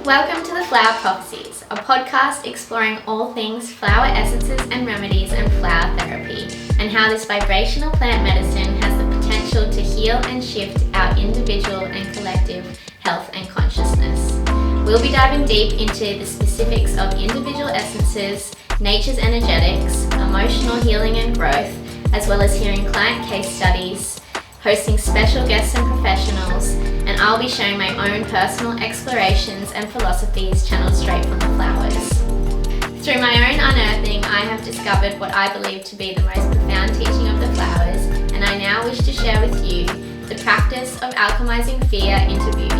Welcome to the Flower Prophecies, a podcast exploring all things flower essences and remedies and flower therapy, and how this vibrational plant medicine has the potential to heal and shift our individual and collective health and consciousness. We'll be diving deep into the specifics of individual essences, nature's energetics, emotional healing and growth, as well as hearing client case studies, hosting special guests and professionals, and I'll be sharing my own personal explorations and philosophies channeled straight from the flowers. Through my own unearthing, I have discovered what I believe to be the most profound teaching of the flowers, and I now wish to share with you the practice of alchemizing fear into beauty.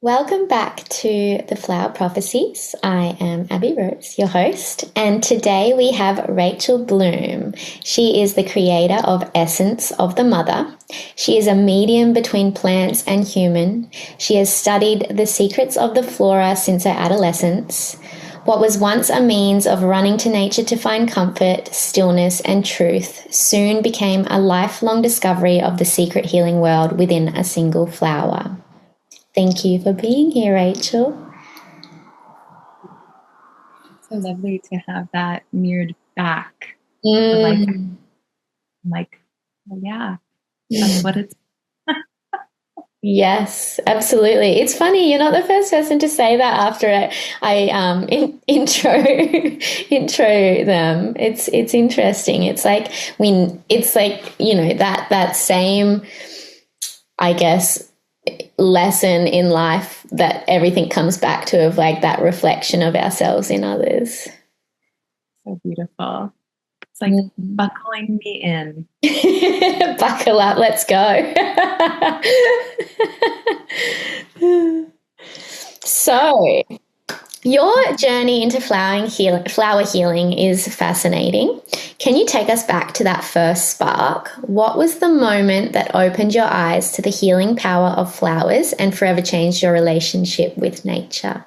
Welcome back to the Flower Prophecies. I am Abby Rose, your host, and today we have Rachel Blume. She is the creator of Essence of the Mother. She is a medium between plants and human. She has studied the secrets of the flora since her adolescence. What was once a means of running to nature to find comfort, stillness, and truth soon became a lifelong discovery of the secret healing world within a single flower. Thank you for being here, Rachel. So lovely to have that mirrored back. Mm. Like, well, yeah, that's what it's. Yes, absolutely. It's funny, you're not the first person to say that after I intro them. It's interesting. It's like that same, I guess, lesson in life that everything comes back to, of like that reflection of ourselves in others. So beautiful. It's like buckling me in. Buckle up, let's go. So your journey into flower healing is fascinating. Can you take us back to that first spark? What was the moment that opened your eyes to the healing power of flowers and forever changed your relationship with nature?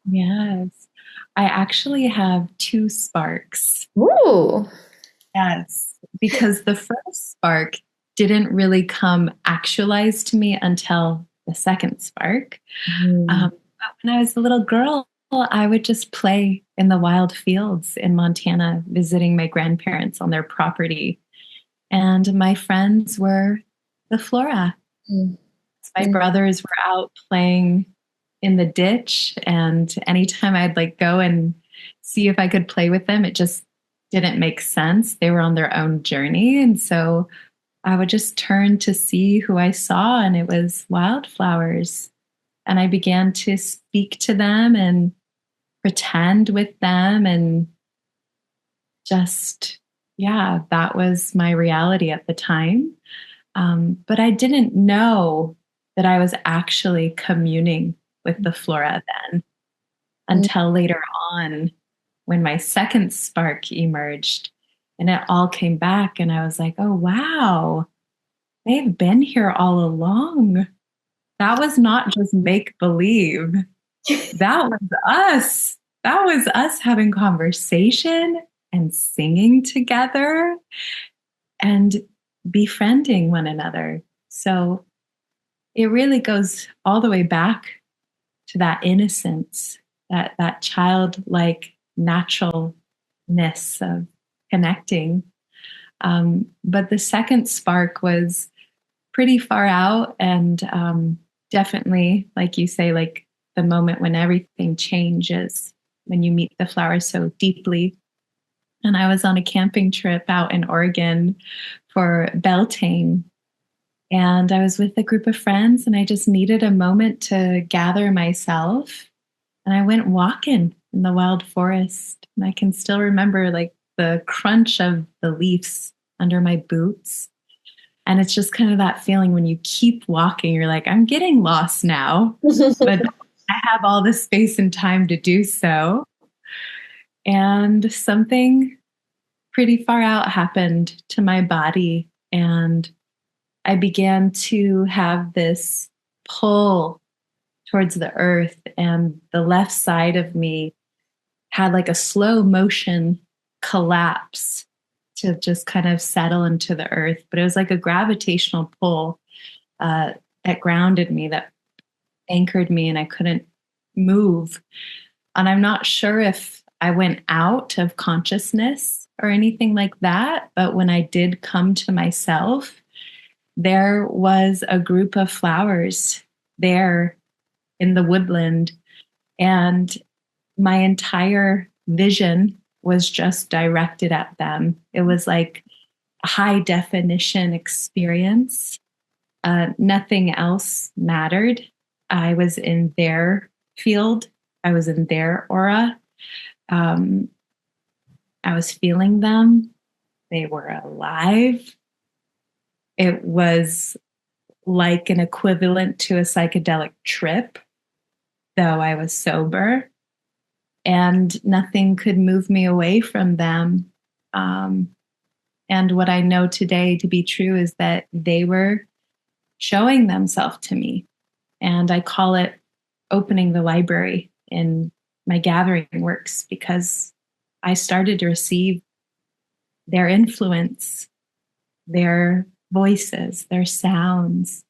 Yes. I actually have two sparks. Ooh. Yes. Because the first spark didn't really come actualized to me until the second spark. But when I was a little girl, I would just play in the wild fields in Montana, visiting my grandparents on their property. And my friends were the Flora. My brothers were out playing in the ditch, and anytime I'd like go and see if I could play with them, it just didn't make sense. They were on their own journey. And so I would just turn to see who I saw, and it was wildflowers. And I began to speak to them and pretend with them, and just, yeah, that was my reality at the time. But I didn't know that I was actually communing with the flora then until later on, when my second spark emerged and it all came back, and I was like, oh, wow, they've been here all along. That was not just make believe. That was us. That was us having conversation and singing together and befriending one another. So it really goes all the way back to that innocence, that childlike naturalness of connecting. But the second spark was pretty far out, and definitely, like you say, like the moment when everything changes, when you meet the flowers so deeply. And I was on a camping trip out in Oregon for Beltane, and I was with a group of friends, and I just needed a moment to gather myself. And I went walking in the wild forest, and I can still remember like the crunch of the leaves under my boots. And it's just kind of that feeling when you keep walking, you're like, I'm getting lost now, but I have all the space and time to do so. And something pretty far out happened to my body, and I began to have this pull towards the earth, and the left side of me had like a slow motion collapse to just kind of settle into the earth. But it was like a gravitational pull that grounded me, that anchored me, and I couldn't move. And I'm not sure if I went out of consciousness or anything like that. But when I did come to myself, there was a group of flowers there in the woodland. And my entire vision was just directed at them. It was like a high definition experience. Nothing else mattered. I was in their field. I was in their aura. I was feeling them. They were alive. It was like an equivalent to a psychedelic trip, though I was sober, and nothing could move me away from them. And what I know today to be true is that they were showing themselves to me. And I call it opening the library in my gathering works, because I started to receive their influence, their voices, their sounds.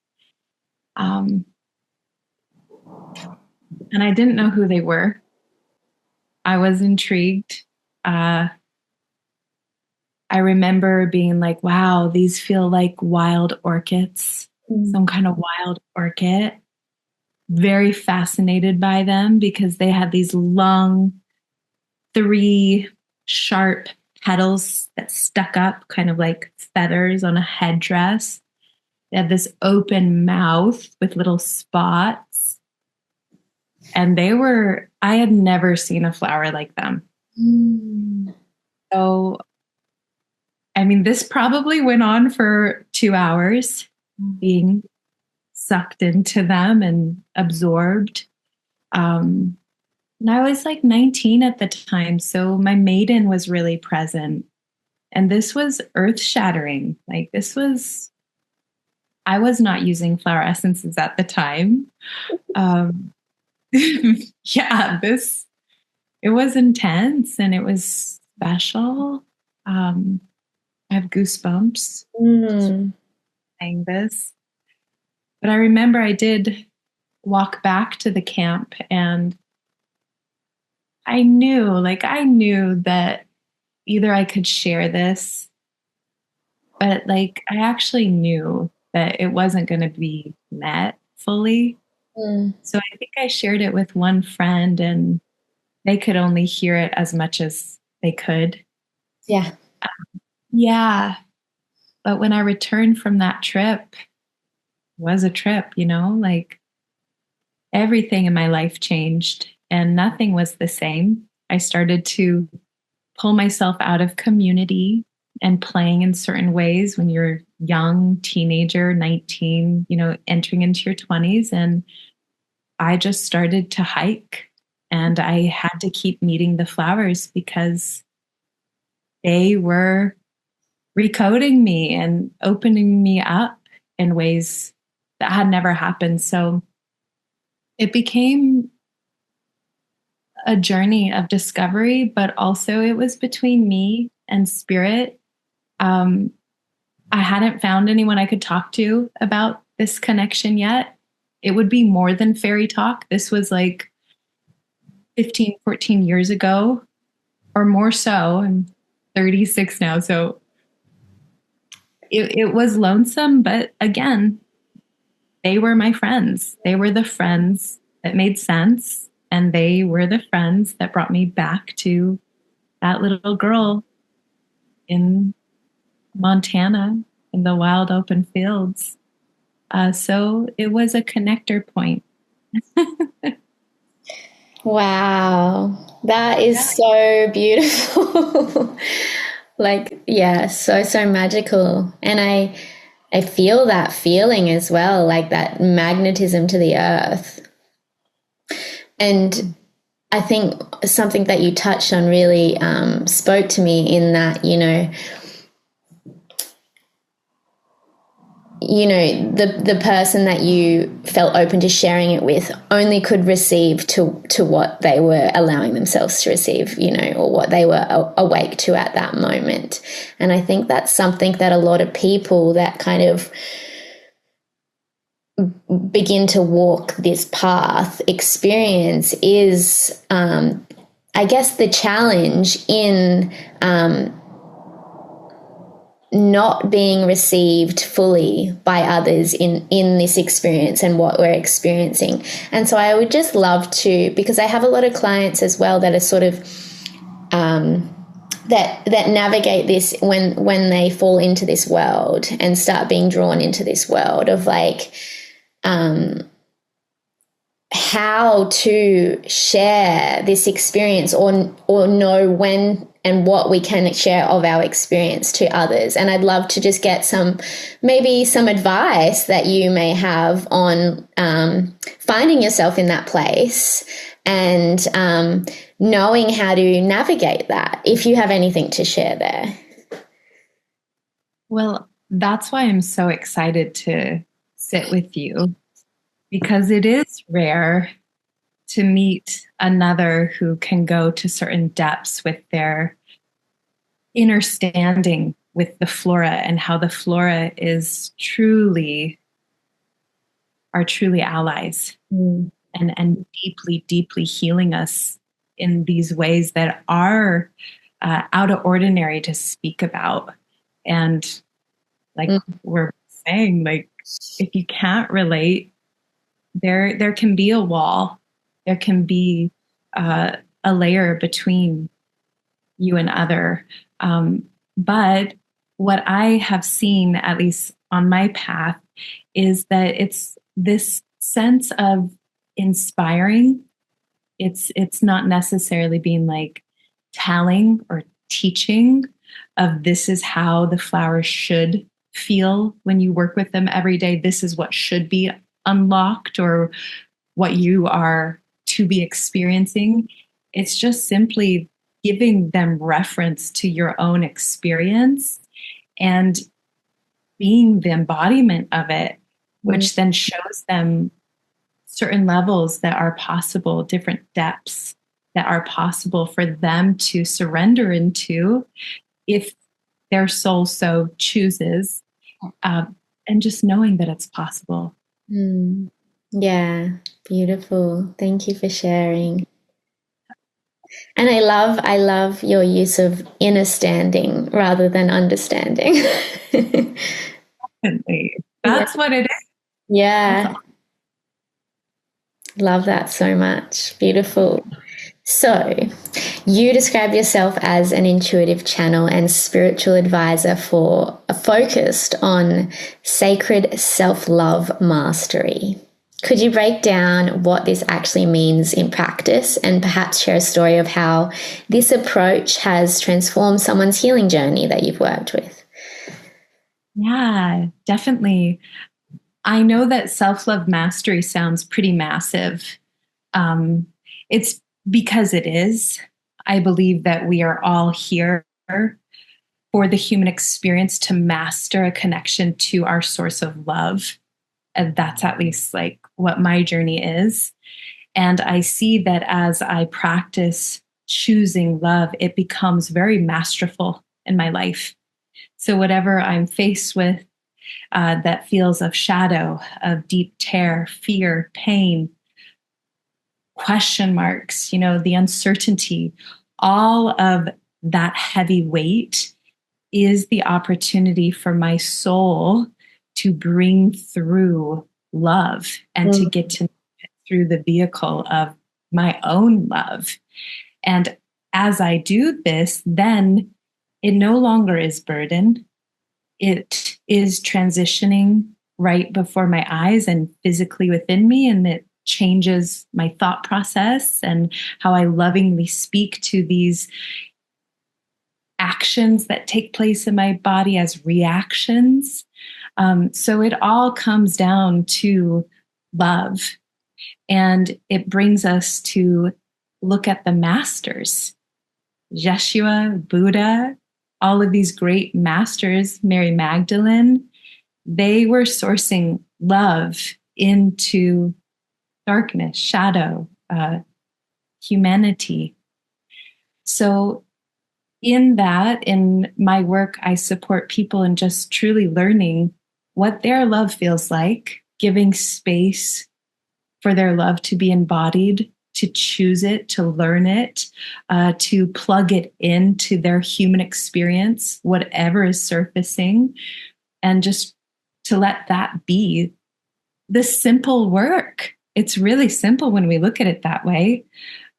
And I didn't know who they were. I was intrigued. I remember being like, wow, these feel like wild orchids, some kind of wild orchid. Very fascinated by them because they had these long, 3 sharp petals that stuck up, kind of like feathers on a headdress. They had this open mouth with little spots. And I had never seen a flower like them. So, I mean, this probably went on for 2 hours, being sucked into them and absorbed. And I was like 19 at the time, so my maiden was really present. And this was earth-shattering. Like, I was not using flower essences at the time. Yeah, it was intense and it was special. I have goosebumps saying this. But I remember I did walk back to the camp, and I knew that either I could share this, but like I actually knew that it wasn't going to be met fully. So I think I shared it with one friend, and they could only hear it as much as they could. Yeah. Yeah. But when I returned from that trip, was a trip, like everything in my life changed and nothing was the same. I started to pull myself out of community and playing in certain ways when you're young, teenager, 19, entering into your 20s. And I just started to hike, and I had to keep meeting the flowers because they were recoding me and opening me up in ways that had never happened. So it became a journey of discovery, but also it was between me and spirit. I hadn't found anyone I could talk to about this connection yet. It would be more than fairy talk. This was like 15, 14 years ago or more so. I'm 36 now. So it was lonesome, but again, they were my friends. They were the friends that made sense. And they were the friends that brought me back to that little girl in Montana in the wild open fields. So it was a connector point. Wow. That is so beautiful. Like, yeah, so magical. And I feel that feeling as well, like that magnetism to the earth. And I think something that you touched on really spoke to me in that, the person that you felt open to sharing it with only could receive to what they were allowing themselves to receive, or what they were awake to at that moment. And I think that's something that a lot of people that kind of begin to walk this path experience is, I guess, the challenge in not being received fully by others in this experience and what we're experiencing. And so I would just love to, because I have a lot of clients as well that are sort of that navigate this when they fall into this world and start being drawn into this world of like how to share this experience or know when and what we can share of our experience to others. And I'd love to just get maybe some advice that you may have on finding yourself in that place and knowing how to navigate that, if you have anything to share there. Well, that's why I'm so excited to sit with you, because it is rare to meet another who can go to certain depths with their understanding with the flora and how the flora is truly allies and deeply, deeply healing us in these ways that are out of ordinary to speak about. And like we're saying, like, if you can't relate, there can be a wall. There can be a layer between you and other. But what I have seen, at least on my path, is that it's this sense of inspiring. It's not necessarily being like telling or teaching of this is how the flowers should feel when you work with them every day. This is what should be unlocked or what you are to be experiencing. It's just simply giving them reference to your own experience and being the embodiment of it, which then shows them certain levels that are possible, different depths that are possible for them to surrender into if their soul so chooses, and just knowing that it's possible. Yeah, beautiful. Thank you for sharing. And I love your use of understanding rather than understanding. Definitely. That's what it is. Yeah. Love that so much. Beautiful. So, you describe yourself as an intuitive channel and spiritual advisor focused on sacred self-love mastery. Could you break down what this actually means in practice and perhaps share a story of how this approach has transformed someone's healing journey that you've worked with? Yeah, definitely. I know that self-love mastery sounds pretty massive. It's because it is. I believe that we are all here for the human experience to master a connection to our source of love. And that's at least like what my journey is. And I see that as I practice choosing love, it becomes very masterful in my life. So whatever I'm faced with that feels of shadow, of deep tear, fear, pain, question marks, the uncertainty, all of that heavy weight is the opportunity for my soul to bring through love and to get to through the vehicle of my own love. And as I do this, then it no longer is burden. It is transitioning right before my eyes and physically within me, and it changes my thought process and how I lovingly speak to these actions that take place in my body as reactions. So it all comes down to love. And it brings us to look at the masters, Yeshua, Buddha, all of these great masters, Mary Magdalene, they were sourcing love into darkness, shadow, humanity. So in my work, I support people in just truly learning what their love feels like, giving space for their love to be embodied, to choose it, to learn it, to plug it into their human experience, whatever is surfacing, and just to let that be the simple work. It's really simple when we look at it that way,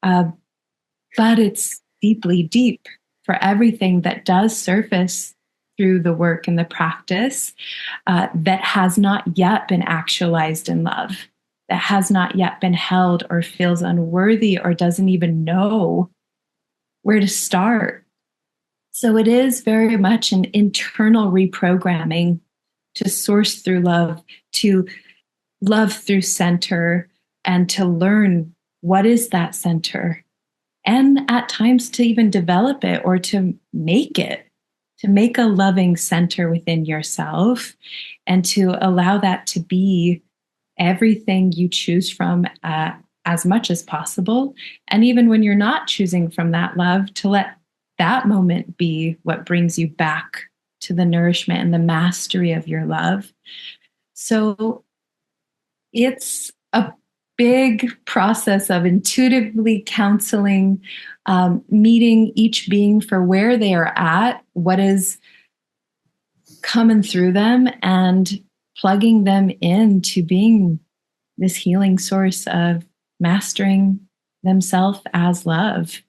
but it's deeply deep for everything that does surface through the work and the practice that has not yet been actualized in love, that has not yet been held or feels unworthy or doesn't even know where to start. So it is very much an internal reprogramming to source through love, to love through center, and to learn what is that center. And at times to even develop it or to make a loving center within yourself, and to allow that to be everything you choose from as much as possible. And even when you're not choosing from that love, to let that moment be what brings you back to the nourishment and the mastery of your love. So it's a big process of intuitively counseling, meeting each being for where they are at, what is coming through them, and plugging them into being this healing source of mastering themselves as love.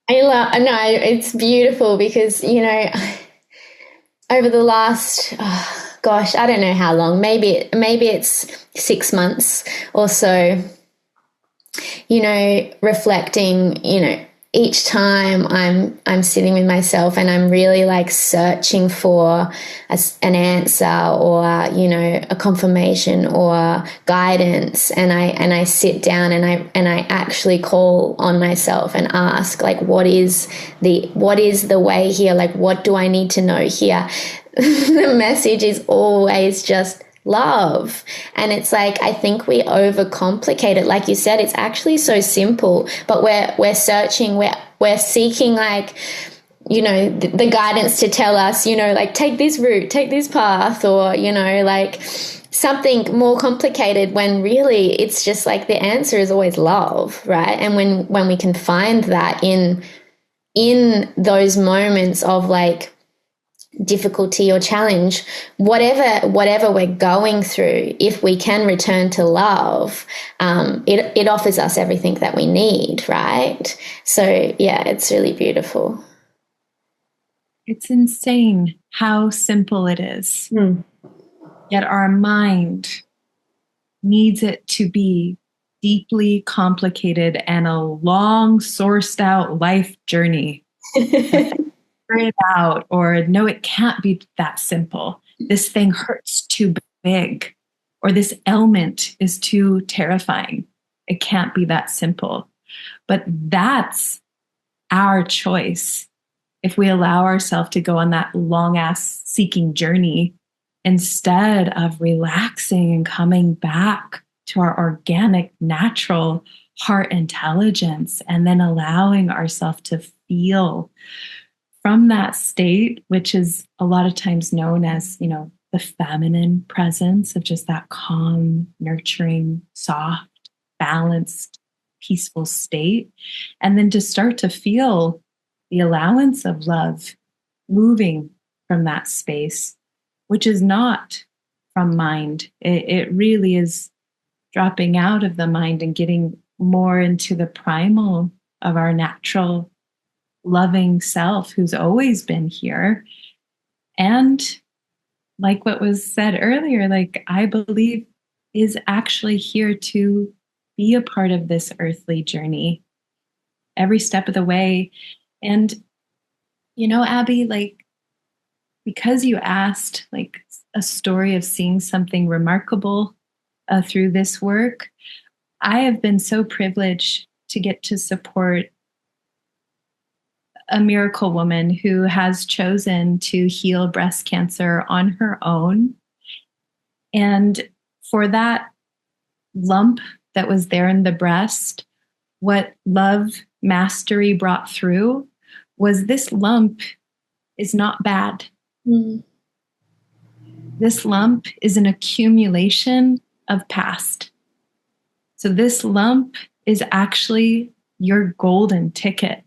It's beautiful because, over the last, I don't know how long, maybe it's 6 months or so, reflecting, each time I'm sitting with myself and I'm really like searching for an answer or, a confirmation or guidance. And I sit down and I actually call on myself and ask, like, what is the way here? Like, what do I need to know here? The message is always just love. And it's like, I think we overcomplicate it. Like you said, it's actually so simple, but we're searching, we're seeking, like, the guidance to tell us, like, take this route, take this path, or, like something more complicated, when really it's just like the answer is always love, right? And when we can find that in those moments of like difficulty or challenge, whatever we're going through, if we can return to love, it offers us everything that we need, right? So yeah, it's really beautiful. It's insane how simple it is. Yet our mind needs it to be deeply complicated and a long sourced out life journey. It out, or no, it can't be that simple. This thing hurts too big, or this ailment is too terrifying. It can't be that simple. But that's our choice. If we allow ourselves to go on that long ass seeking journey, instead of relaxing and coming back to our organic, natural heart intelligence, and then allowing ourselves to feel from that state, which is a lot of times known as, the feminine presence of just that calm, nurturing, soft, balanced, peaceful state. And then to start to feel the allowance of love moving from that space, which is not from mind. It really is dropping out of the mind and getting more into the primal of our natural loving self, who's always been here. And like what was said earlier, like, I believe is actually here to be a part of this earthly journey every step of the way. And, Abby, like, because you asked like a story of seeing something remarkable through this work, I have been so privileged to get to support a miracle woman who has chosen to heal breast cancer on her own. And for that lump that was there in the breast, what love mastery brought through was this lump is not bad. Mm. This lump is an accumulation of past. So this lump is actually your golden ticket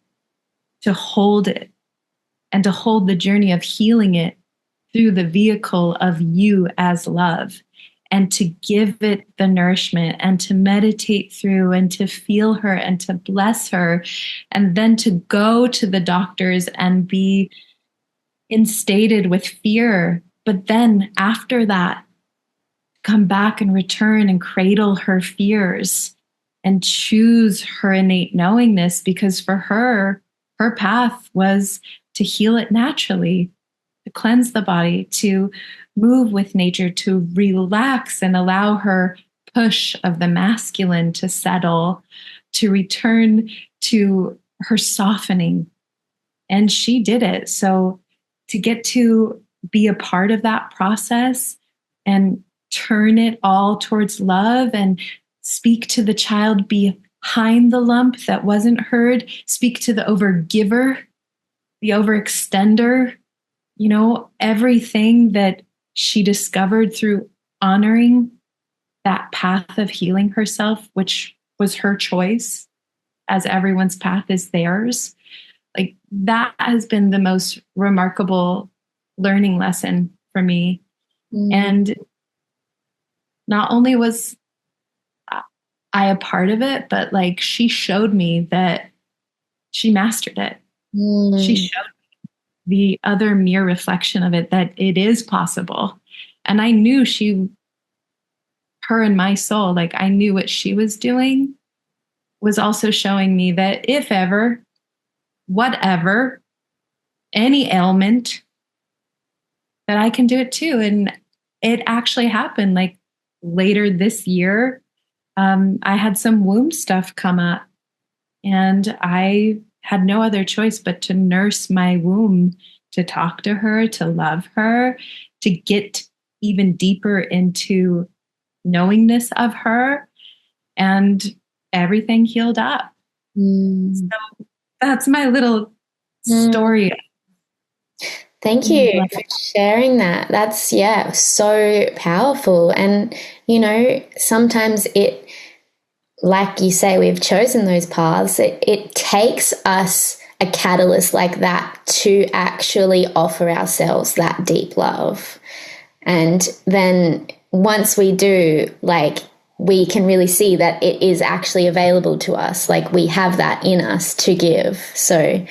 to hold it and to hold the journey of healing it through the vehicle of you as love, and to give it the nourishment and to meditate through and to feel her and to bless her, and then to go to the doctors and be instated with fear. But then after that, come back and return and cradle her fears and choose her innate knowingness, because for her, her path was to heal it naturally, to cleanse the body, to move with nature, to relax and allow her push of the masculine to settle, to return to her softening. And she did it. So to get to be a part of that process and turn it all towards love and speak to the child behind the lump that wasn't heard, speak to the overgiver, the overextender, everything that she discovered through honoring that path of healing herself, which was her choice, as everyone's path is theirs. Like, that has been the most remarkable learning lesson for me. And not only was I a part of it, but like, she showed me that she mastered it. She showed me the other mirror reflection of it, that it is possible. And I knew her and my soul, like, I knew what she was doing was also showing me that if ever, whatever, any ailment, that I can do it too. And it actually happened. Like, later this year, I had some womb stuff come up, and I had no other choice but to nurse my womb, to talk to her, to love her, to get even deeper into knowingness of her, and everything healed up. So that's my little story. Thank you for sharing that. That's, so powerful. And, sometimes it, like you say, we've chosen those paths. It takes us a catalyst like that to actually offer ourselves that deep love. And then once we do, like, we can really see that it is actually available to us. Like, we have that in us to give. So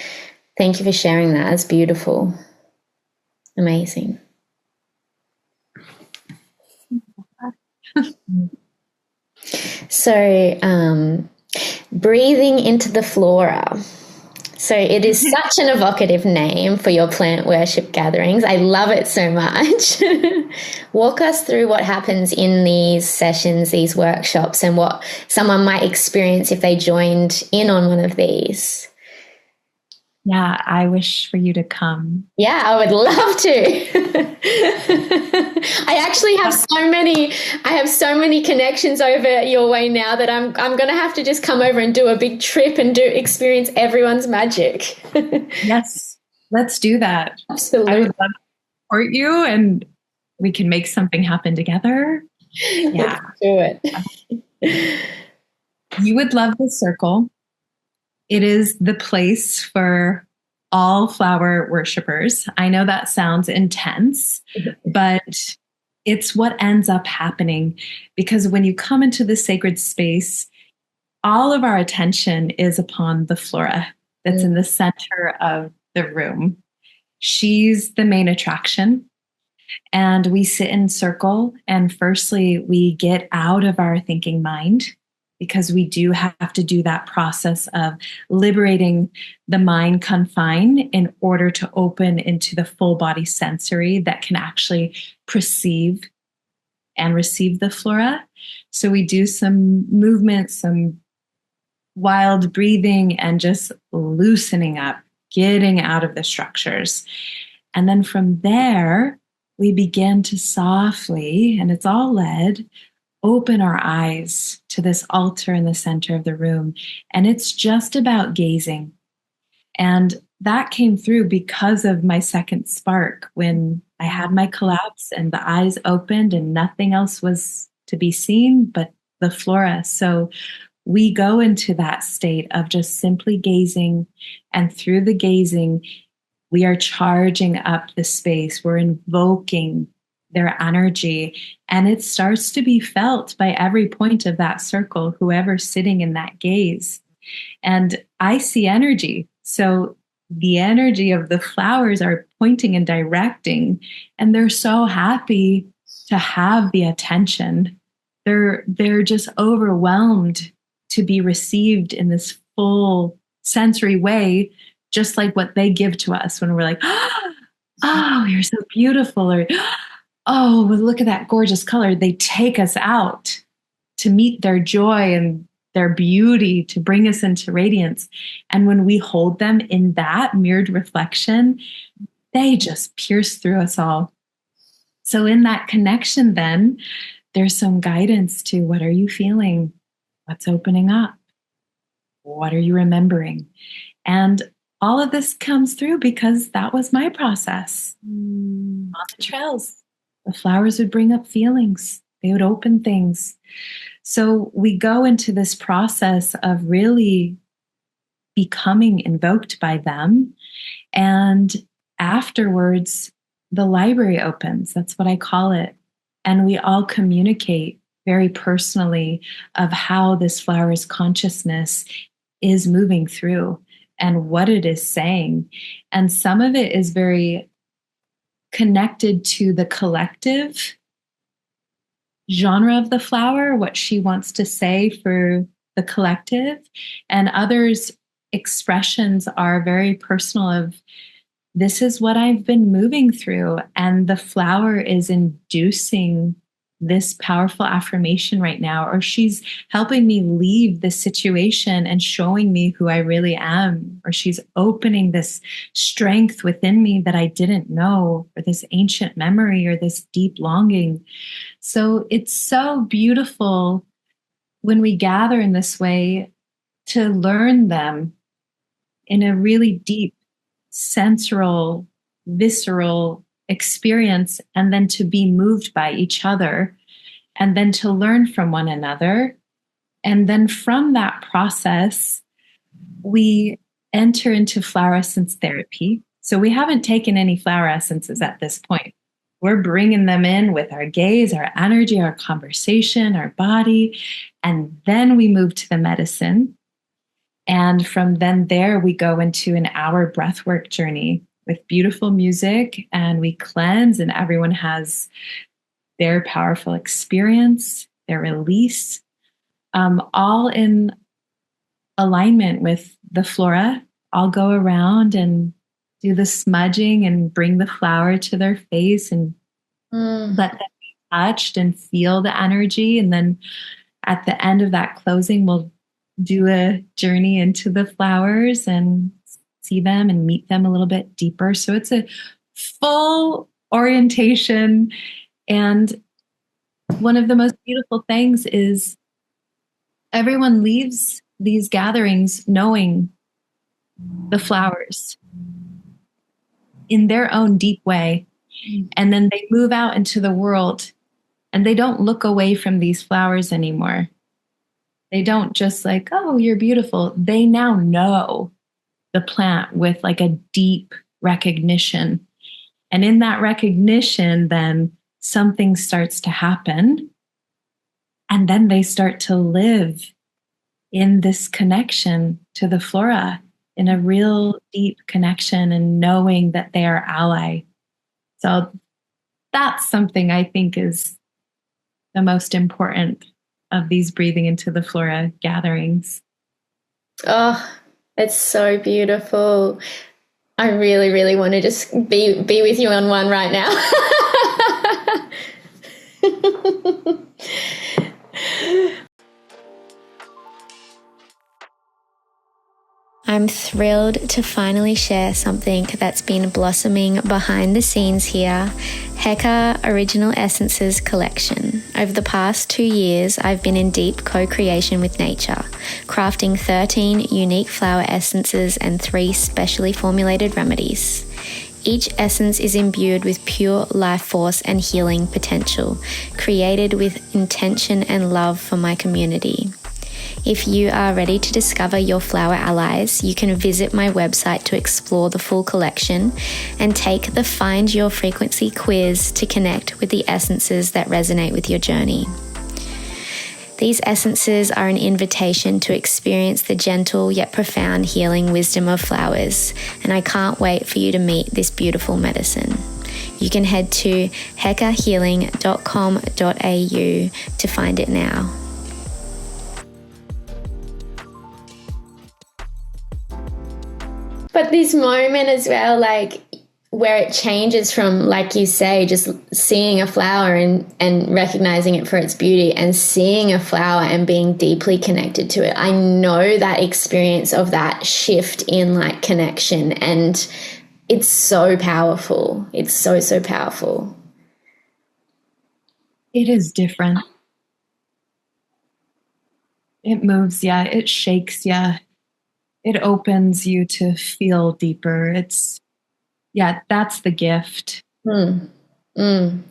thank you for sharing that. It's beautiful. Amazing. So, breathing into the Flora. So it is such an evocative name for your plant worship gatherings. I love it so much. Walk us through what happens in these sessions, these workshops, and what someone might experience if they joined in on one of these. Yeah, I wish for you to come. Yeah, I would love to. I actually have so many connections over your way now that I'm going to have to just come over and do a big trip and experience everyone's magic. Yes, let's do that. Absolutely. I would love to support you, and we can make something happen together. Yeah. Let's do it. You would love the circle. It is the place for all flower worshipers. I know that sounds intense, but it's what ends up happening, because when you come into the sacred space, all of our attention is upon the Flora that's in the center of the room. She's the main attraction. And we sit in circle, and firstly, we get out of our thinking mind, because we do have to do that process of liberating the mind confine in order to open into the full body sensory that can actually perceive and receive the Flora. So we do some movement, some wild breathing, and just loosening up, getting out of the structures. And then from there, we begin to softly, and it's all lead, open our eyes to this altar in the center of the room. And it's just about gazing. And that came through because of my second spark when I had my collapse and the eyes opened and nothing else was to be seen but the flora. So we go into that state of just simply gazing. And through the gazing, we are charging up the space. We're invoking their energy. And it starts to be felt by every point of that circle, whoever's sitting in that gaze. And I see energy. So the energy of the flowers are pointing and directing, and they're so happy to have the attention. They're just overwhelmed to be received in this full sensory way, just like what they give to us when we're like, oh, you're so beautiful, or oh, well, look at that gorgeous color. They take us out to meet their joy and their beauty, to bring us into radiance. And when we hold them in that mirrored reflection, they just pierce through us all. So in that connection, then there's some guidance to what are you feeling? What's opening up? What are you remembering? And all of this comes through because that was my process. On the trails, the flowers would bring up feelings. They would open things. So we go into this process of really becoming invoked by them. And afterwards, the library opens. That's what I call it. And we all communicate very personally of how this flower's consciousness is moving through and what it is saying. And some of it is very connected to the collective genre of the flower, what she wants to say for the collective. And others' expressions are very personal of, this is what I've been moving through. And the flower is inducing this powerful affirmation right now, or she's helping me leave this situation and showing me who I really am, or she's opening this strength within me that I didn't know, or this ancient memory, or this deep longing. So it's so beautiful when we gather in this way to learn them in a really deep, sensorial, visceral experience, and then to be moved by each other, and then to learn from one another. And then from that process, we enter into flower essence therapy. So we haven't taken any flower essences at this point. We're bringing them in with our gaze, our energy, our conversation, our body, and then we move to the medicine. And from then there, we go into an hour breathwork journey with beautiful music, and we cleanse, and everyone has their powerful experience, their release, all in alignment with the flora. I'll go around and do the smudging and bring the flower to their face and let them be touched and feel the energy. And then at the end of that closing, we'll do a journey into the flowers and see them and meet them a little bit deeper. So it's a full orientation. And one of the most beautiful things is everyone leaves these gatherings knowing the flowers in their own deep way. And then they move out into the world and they don't look away from these flowers anymore. They don't just like, oh, you're beautiful. They now know the plant with like a deep recognition. And in that recognition, then something starts to happen. And then they start to live in this connection to the flora, in a real deep connection, and knowing that they are ally. So that's something I think is the most important of these breathing into the flora gatherings. Oh, it's so beautiful. I really, really want to just be with you on one right now. I'm thrilled to finally share something that's been blossoming behind the scenes here, Heka Original Essences collection. Over the past 2 years, I've been in deep co-creation with nature, crafting 13 unique flower essences and 3 specially formulated remedies. Each essence is imbued with pure life force and healing potential, created with intention and love for my community. If you are ready to discover your flower allies, you can visit my website to explore the full collection and take the Find Your Frequency quiz to connect with the essences that resonate with your journey. These essences are an invitation to experience the gentle yet profound healing wisdom of flowers, and I can't wait for you to meet this beautiful medicine. You can head to hekahealing.com.au to find it now. But this moment as well, like where it changes from, like you say, just seeing a flower and recognizing it for its beauty and seeing a flower and being deeply connected to it. I know that experience of that shift in like connection, and it's so powerful. It's so, so powerful. It is different. It moves you. It shakes you. It opens you to feel deeper. That's the gift.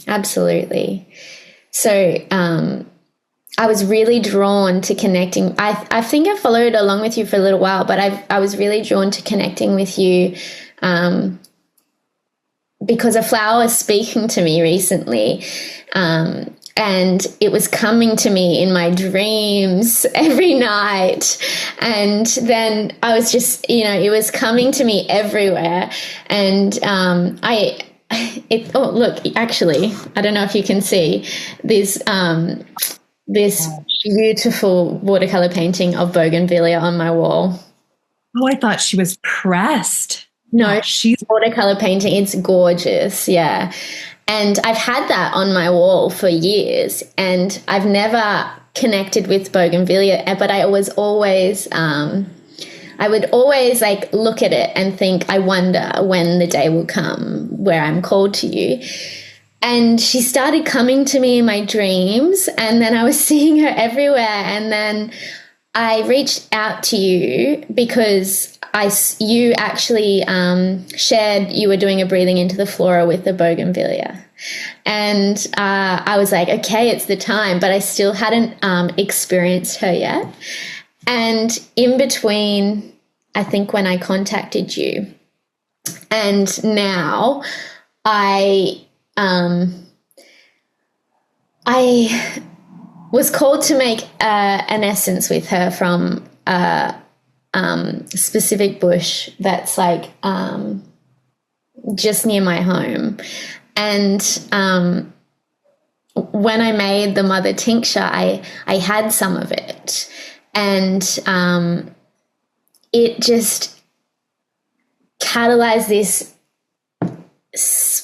Absolutely. So I was really drawn to connecting. I think I followed along with you for a little while, but I was really drawn to connecting with you because a flower was speaking to me recently. And it was coming to me in my dreams every night. And then I was just, it was coming to me everywhere. And look, actually, I don't know if you can see this beautiful watercolor painting of bougainvillea on my wall. Oh, I thought she was pressed. No, she's watercolor painting. It's gorgeous. Yeah. And I've had that on my wall for years, and I've never connected with bougainvillea, but I was always, I would always like look at it and think, I wonder when the day will come where I'm called to you. And she started coming to me in my dreams, and then I was seeing her everywhere. And then I reached out to you because you actually shared you were doing a breathing into the Flora with the bougainvillea. And I was like, okay, it's the time, but I still hadn't experienced her yet. And in between, I think when I contacted you and now I was called to make an essence with her from specific bush that's like just near my home. And when I made the mother tincture, I had some of it, and it just catalyzed this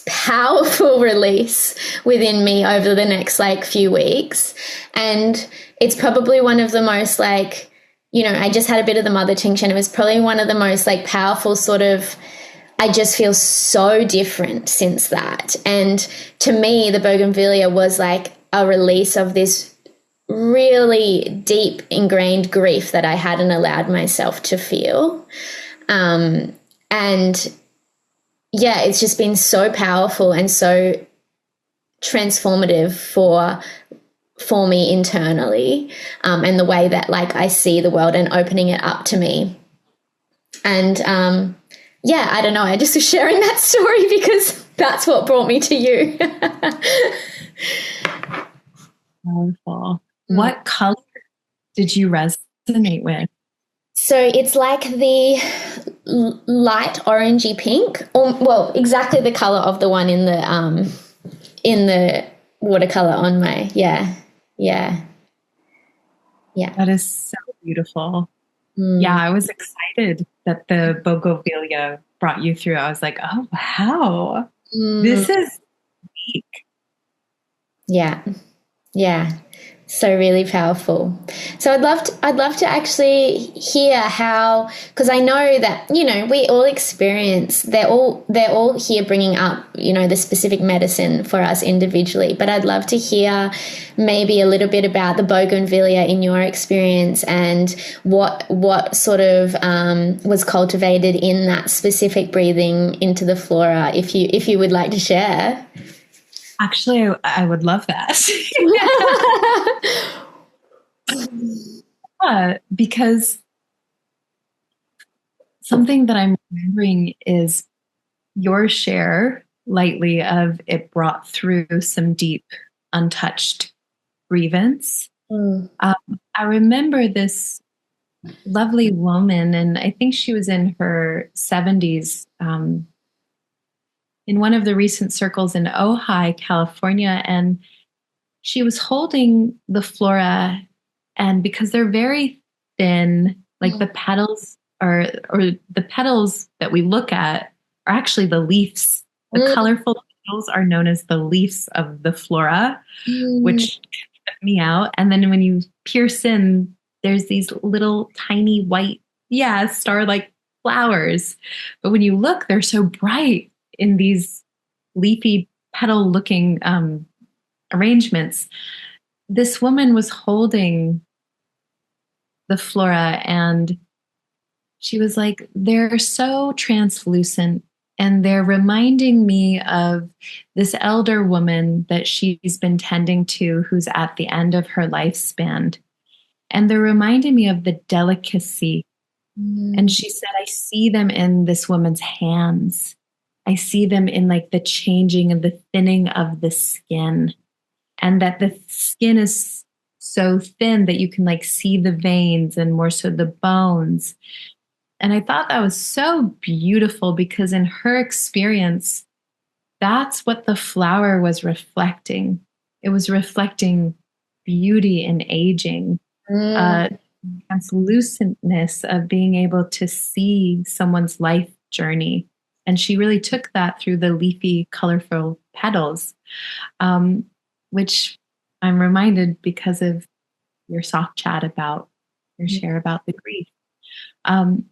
powerful release within me over the next like few weeks. And it's probably one of the most like, I just had a bit of the mother tincture, and it was probably one of the most like powerful sort of, I just feel so different since that. And to me, the bougainvillea was like a release of this really deep ingrained grief that I hadn't allowed myself to feel. And yeah, it's just been so powerful and so transformative for me internally, and the way that like I see the world and opening it up to me. And I don't know, I just was sharing that story because that's what brought me to you. Wonderful. What color did you resonate with? So it's like the light orangey pink, or well, exactly the color of the one in the watercolor on my yeah. That is so beautiful. Yeah, I was excited that the bougainvillea brought you through. I was like, oh wow, this is unique. Yeah. So really powerful. So I'd love to actually hear how, because I know that, you know, we all experience, they're all here bringing up, you know, the specific medicine for us individually, but I'd love to hear maybe a little bit about the bougainvillea in your experience and what sort of was cultivated in that specific breathing into the flora, if you would like to share. Actually, I would love that. Because something that I'm remembering is your share lightly of it brought through some deep, untouched grievance. I remember this lovely woman, and I think she was in her 70s, in one of the recent circles in Ojai, California, and she was holding the flora, and because they're very thin, like the petals or the petals that we look at are actually the leaves. The colorful petals are known as the leaves of the flora, which took me out. And then when you pierce in, there's these little tiny white, star-like flowers. But when you look, they're so bright in these leafy petal-looking arrangements. This woman was holding the flora, and she was like, they're so translucent, and they're reminding me of this elder woman that she's been tending to, who's at the end of her lifespan. And they're reminding me of the delicacy. And she said, I see them in this woman's hands. I see them in like the changing and the thinning of the skin, and that the skin is so thin that you can like see the veins and more so the bones. And I thought that was so beautiful, because in her experience, that's what the flower was reflecting. It was reflecting beauty in aging, translucentness of being able to see someone's life journey. And she really took that through the leafy, colorful petals, which I'm reminded because of your soft chat about your share about the grief.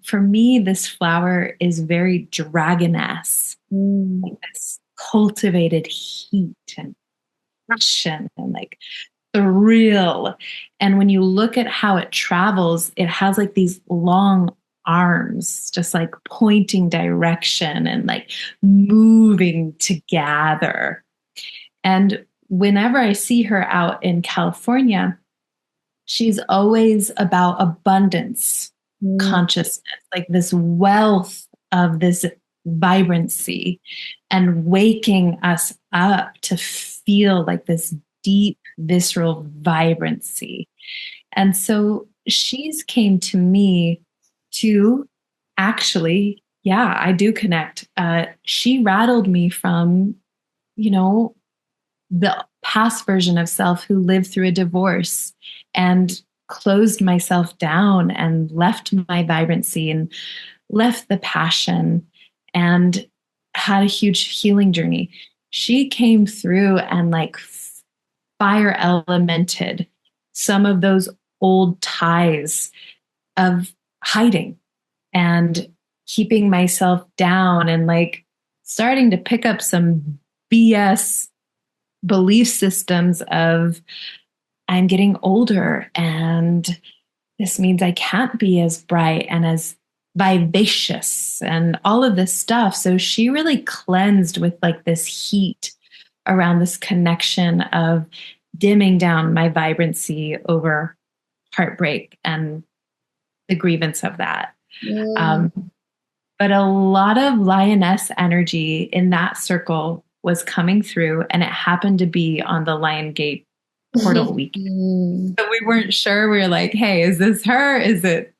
For me, this flower is very dragoness, like this cultivated heat and passion and like thrill. And when you look at how it travels, it has like these long arms, just like pointing direction and like moving to gather. And whenever I see her out in California, she's always about abundance, consciousness, like this wealth of this vibrancy, and waking us up to feel like this deep, visceral vibrancy. And so she's came to me to actually, I do connect. She rattled me from, the past version of self who lived through a divorce and closed myself down and left my vibrancy and left the passion and had a huge healing journey. She came through and like fire elemented some of those old ties of hiding and keeping myself down and like starting to pick up some BS belief systems of I'm getting older and this means I can't be as bright and as vivacious and all of this stuff. So she really cleansed with like this heat around this connection of dimming down my vibrancy over heartbreak and the grievance of that. But a lot of lioness energy in that circle was coming through, and it happened to be on the Lion Gate portal weekend. So we weren't sure. We were like, hey, is this her? Is it?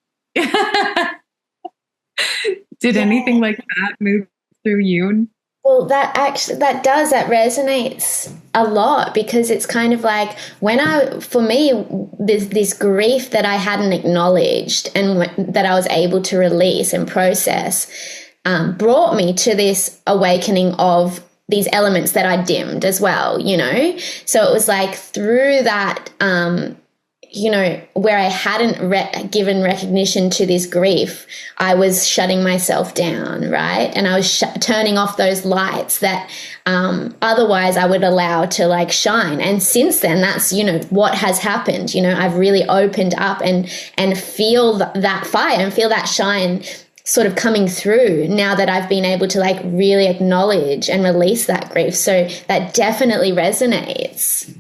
Did anything like that move through you? Well, that resonates a lot, because it's kind of like for me, this grief that I hadn't acknowledged and that I was able to release and process brought me to this awakening of these elements that I dimmed as well, you know? So it was like through that, you know, where I hadn't given recognition to this grief, I was shutting myself down, right? And I was turning off those lights that otherwise I would allow to like shine. And since then, that's, you know, what has happened. You know, I've really opened up and feel that fire and feel that shine sort of coming through now that I've been able to like really acknowledge and release that grief. So that definitely resonates.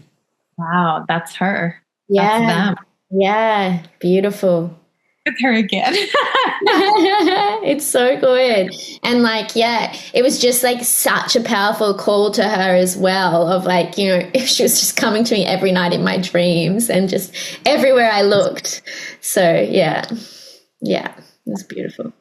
Wow, that's her. Yeah. That's them. Yeah. Beautiful. With her again. It's so good. And like, yeah, it was just like such a powerful call to her as well of like, you know, she was just coming to me every night in my dreams and just everywhere I looked. So yeah, it was beautiful.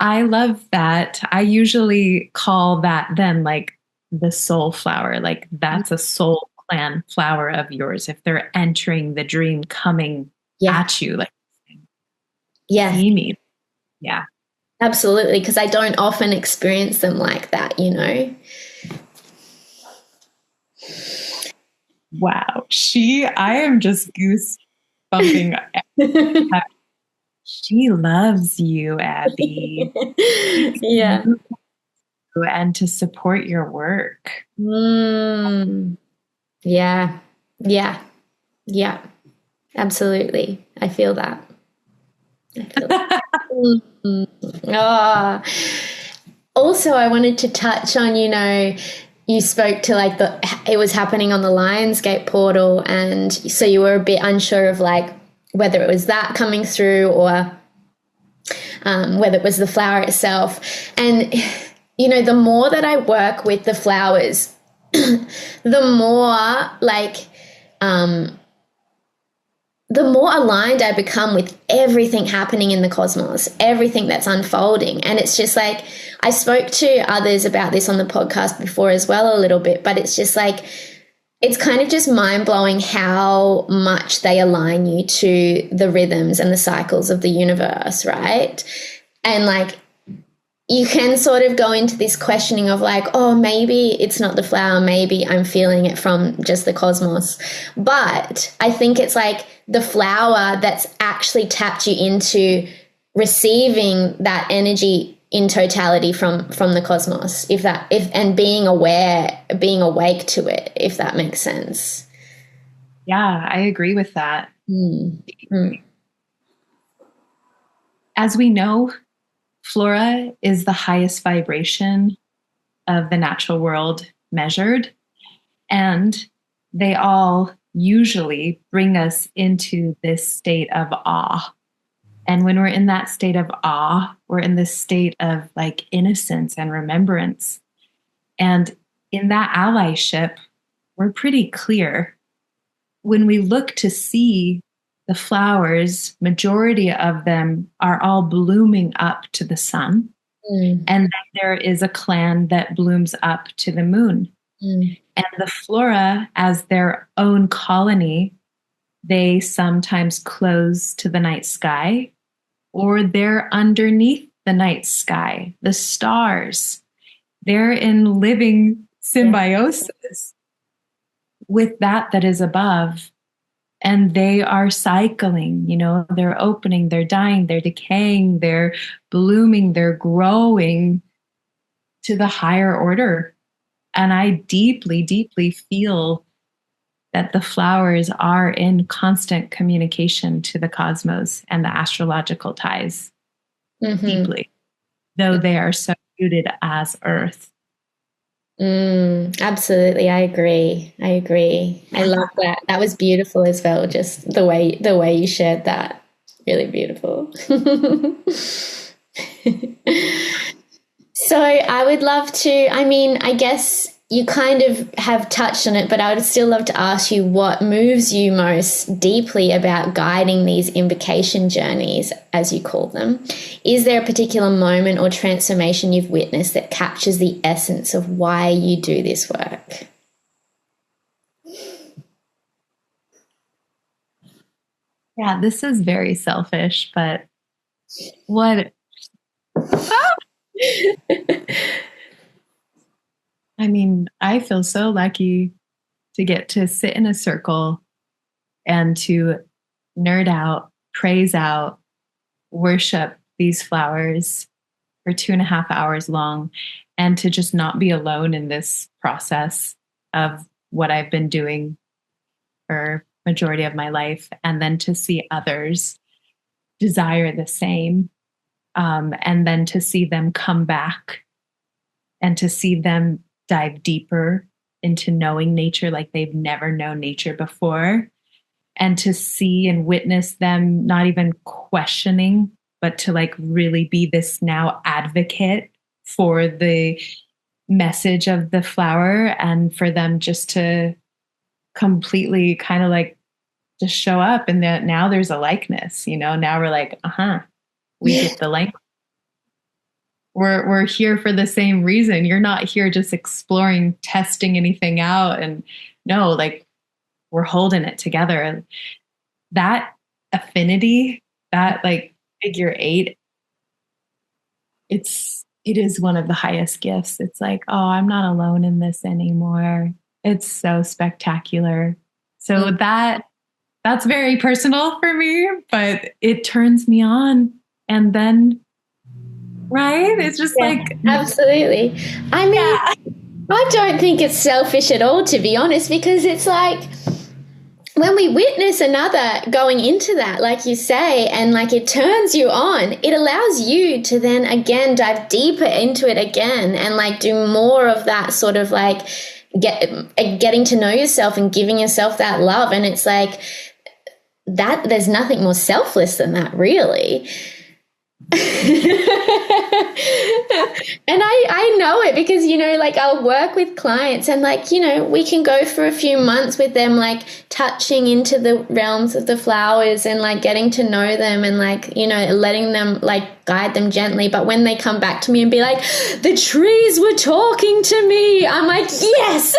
I love that. I usually call that then like the soul flower. Like that's a soul plan flower of yours. If they're entering the dream coming at you, like, see me. Yeah. Absolutely. Because I don't often experience them like that, you know? Wow. I am just goose bumping. She loves you, Abby. Yeah. And to support your work. Yeah. Yeah. Yeah. Absolutely. I feel that. Also, I wanted to touch on, you know, you spoke to like it was happening on the Lionsgate portal, and so you were a bit unsure of like whether it was that coming through or whether it was the flower itself. And, you know, the more that I work with the flowers, the more like, the more aligned I become with everything happening in the cosmos, everything that's unfolding. And it's just like, I spoke to others about this on the podcast before as well a little bit, but it's just like, it's kind of just mind-blowing how much they align you to the rhythms and the cycles of the universe, right? And like, you can sort of go into this questioning of like, oh, maybe it's not the flower, maybe I'm feeling it from just the cosmos. But I think it's like the flower that's actually tapped you into receiving that energy in totality from the cosmos, and being aware, being awake to it, if that makes sense. Yeah, I agree with that. As we know, Flora is the highest vibration of the natural world measured, and they all usually bring us into this state of awe. And when we're in that state of awe, we're in this state of like innocence and remembrance. And in that allyship, we're pretty clear. When we look to see the flowers, majority of them are all blooming up to the sun. And then there is a clan that blooms up to the moon. And the Flora, as their own colony, they sometimes close to the night sky, or they're underneath the night sky, the stars. They're in living symbiosis with that is above. And they are cycling, you know, they're opening, they're dying, they're decaying, they're blooming, they're growing to the higher order. And I deeply, deeply feel that the flowers are in constant communication to the cosmos and the astrological ties deeply, though they are so rooted as Earth. Absolutely. I agree. I love that. That was beautiful as well. Just the way you shared that. Really beautiful. So I would love to, I mean, I guess you kind of have touched on it, but I would still love to ask you what moves you most deeply about guiding these invocation journeys, as you call them. Is there a particular moment or transformation you've witnessed that captures the essence of why you do this work? Yeah, this is very selfish, but what... I mean, I feel so lucky to get to sit in a circle and to nerd out, praise out, worship these flowers for 2.5 hours long, and to just not be alone in this process of what I've been doing for majority of my life, and then to see others desire the same, and then to see them come back and to see them dive deeper into knowing nature like they've never known nature before, and to see and witness them not even questioning, but to like really be this now advocate for the message of the flower, and for them just to completely kind of like just show up, and that now there's a likeness, now we're like, we get the like, we're here for the same reason. You're not here just exploring, testing anything out, and no, like we're holding it together. That affinity, that like figure eight, it is one of the highest gifts. It's like, oh, I'm not alone in this anymore. It's so spectacular. So that's very personal for me, but it turns me on. And then, right? It's just like, absolutely. I mean, yeah. I don't think it's selfish at all, to be honest, because it's like when we witness another going into that, like you say, and like it turns you on, it allows you to then again dive deeper into it again and like do more of that sort of like getting to know yourself and giving yourself that love. And it's like that, there's nothing more selfless than that, really. And I know it because, like I'll work with clients and like, we can go for a few months with them, like touching into the realms of the flowers and like getting to know them and like, letting them like guide them gently. But when they come back to me and be like, the trees were talking to me, I'm like, yes.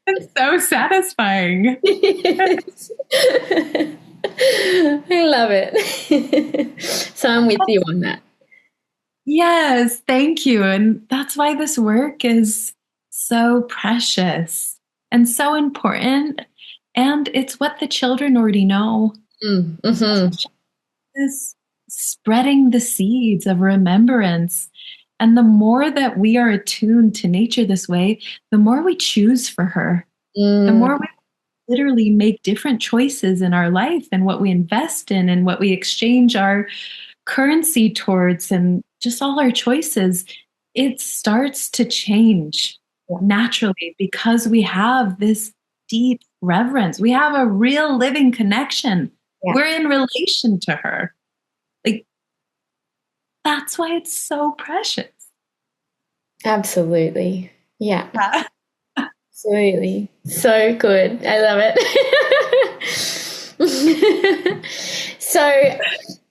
It's so satisfying. I love it. So I'm with you on that. Yes, thank you. And that's why this work is so precious and so important. And it's what the children already know. Mm-hmm. Is spreading the seeds of remembrance. And the more that we are attuned to nature this way, the more we choose for her, the more we literally make different choices in our life and what we invest in and what we exchange our currency towards and just all our choices. It starts to change naturally because we have this deep reverence. We have a real living connection. Yeah. We're in relation to her. Like, that's why it's so precious. Absolutely. Yeah. Absolutely. So good. I love it. So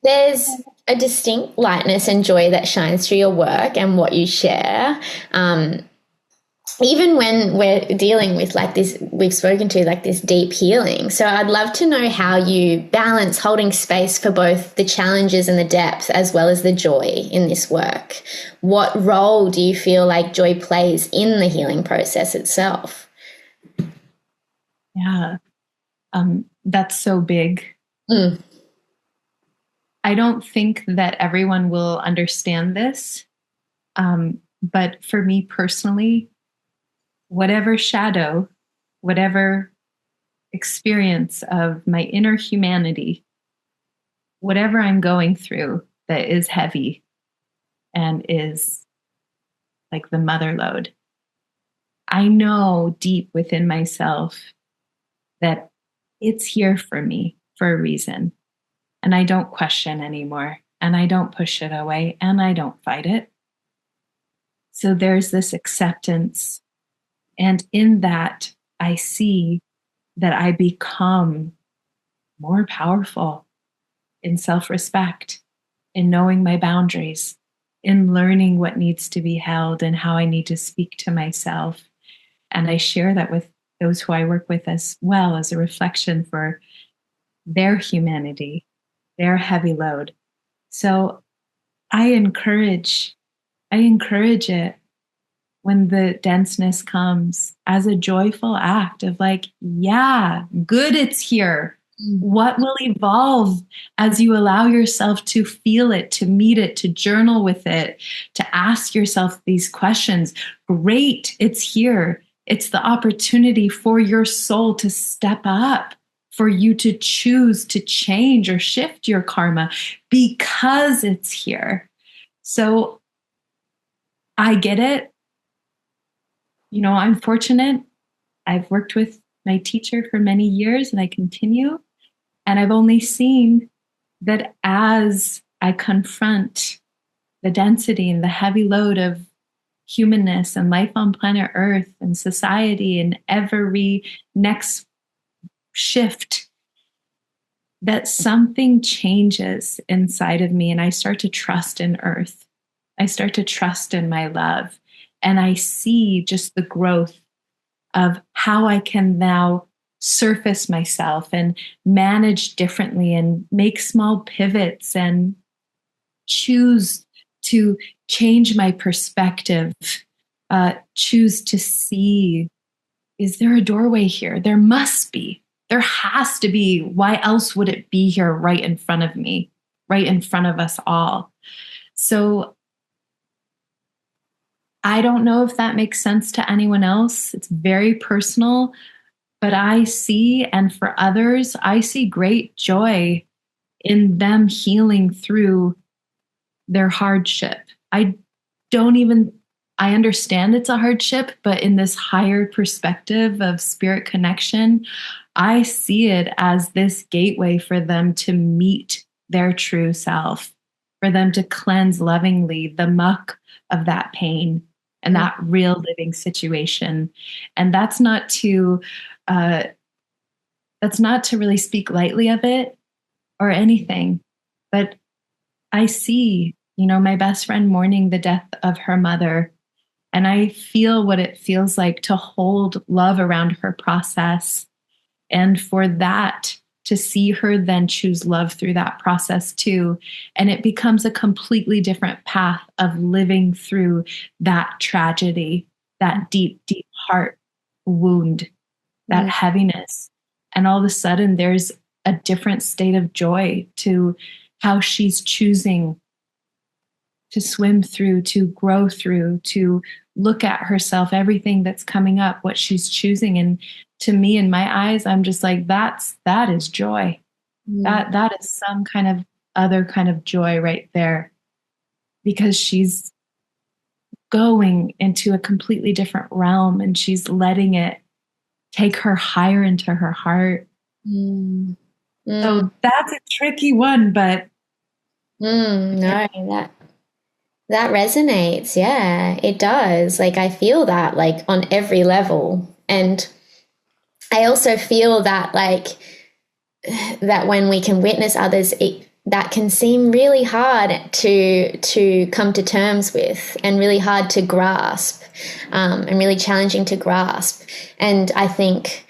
there's a distinct lightness and joy that shines through your work and what you share. Even when we're dealing with like this, we've spoken to like this deep healing. So I'd love to know how you balance holding space for both the challenges and the depth as well as the joy in this work. What role do you feel like joy plays in the healing process itself? Yeah, that's so big. I don't think that everyone will understand this. But for me personally, whatever shadow, whatever experience of my inner humanity, whatever I'm going through that is heavy and is like the mother load, I know deep within myself that it's here for me for a reason. And I don't question anymore. And I don't push it away. And I don't fight it. So there's this acceptance. And in that, I see that I become more powerful in self-respect, in knowing my boundaries, in learning what needs to be held and how I need to speak to myself. And I share that with those who I work with as well as a reflection for their humanity, their heavy load. So I encourage it when the denseness comes as a joyful act of like, yeah, good, it's here. What will evolve as you allow yourself to feel it, to meet it, to journal with it, to ask yourself these questions? Great, it's here. It's the opportunity for your soul to step up, for you to choose to change or shift your karma because it's here. So I get it. You know, I'm fortunate. I've worked with my teacher for many years and I continue. And I've only seen that as I confront the density and the heavy load of humanness and life on planet Earth and society and every next shift, that something changes inside of me and I start to trust in Earth. I start to trust in my love. And I see just the growth of how I can now surface myself and manage differently and make small pivots and choose to change my perspective, choose to see, is there a doorway here? There must be. There has to be. Why else would it be here right in front of me, right in front of us all? So I don't know if that makes sense to anyone else. It's very personal, but I see, and for others, I see great joy in them healing through their hardship. I don't even, I understand it's a hardship, but in this higher perspective of spirit connection, I see it as this gateway for them to meet their true self, for them to cleanse lovingly the muck of that pain and that real living situation. And that's not to really speak lightly of it or anything, but I see, you know, my best friend mourning the death of her mother, and I feel what it feels like to hold love around her process, and for that to see her then choose love through that process too. And it becomes a completely different path of living through that tragedy, that deep, deep heart wound, that heaviness. And all of a sudden there's a different state of joy to how she's choosing to swim through, to grow through, to look at herself, everything that's coming up, what she's choosing. And to me, in my eyes, I'm just like, that is joy. That is some kind of other kind of joy right there, because she's going into a completely different realm and she's letting it take her higher into her heart. So that's a tricky one, but no, that resonates. Yeah, it does. Like I feel that like on every level. And I also feel that like that when we can witness others, that can seem really hard to come to terms with and really hard to grasp, and really challenging to grasp. And I think,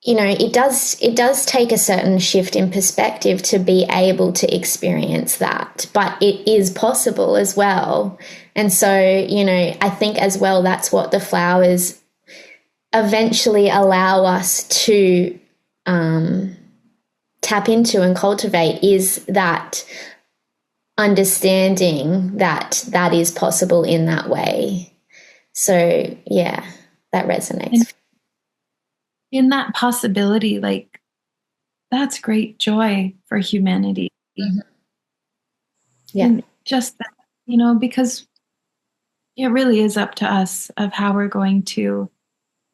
you know, it does take a certain shift in perspective to be able to experience that, but it is possible as well. And so, you know, I think as well, that's what the flowers eventually allow us to tap into and cultivate, is that understanding that that is possible in that way. So yeah, that resonates. In that possibility, like that's great joy for humanity. Yeah. And just that, you know, because it really is up to us of how we're going to